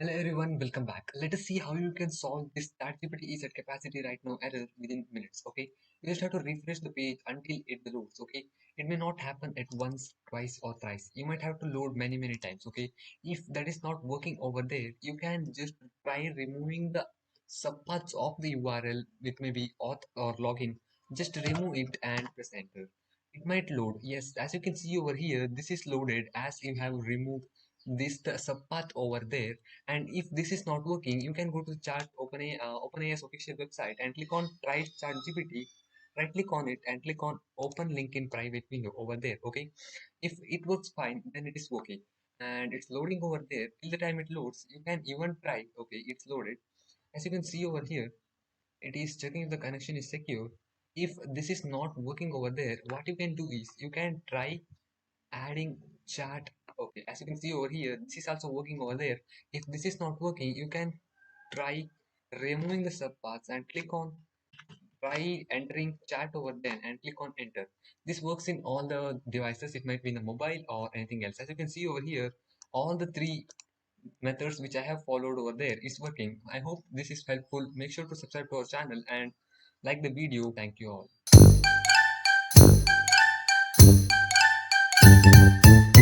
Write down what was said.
Hello everyone, welcome back. Let us see how you can solve this ChatGPT is at capacity right now error within minutes. Okay, you just have to refresh the page until it loads. Okay, it may not happen at once, twice, or thrice. You might have to load many times. Okay, if that is not working over there, you can just try removing the subparts of the URL with maybe auth or login. Just remove it and press enter. It might load. Yes, as you can see over here, this is loaded as you have removed this the subpath over there. And if this is not working, you can go to chat OpenAI's official website and click on try chat GPT. Right click on it and click on open link in private window over there. Okay, if it works fine, then it is okay, and it's loading over there. Till the time it loads, you can even try. Okay, it's loaded. As you can see over here, it is checking if the connection is secure. If this is not working over there, what you can do is you can try adding chat. Okay, as you can see over here, this is also working over there. If this is not working, you can try removing the subpaths and click on try entering chat over there and click on enter. This works in all the devices. It might be in the mobile or anything else. As you can see over here, all the three methods which I have followed over there is working. I hope this is helpful. Make sure to subscribe to our channel and like the video. Thank you all.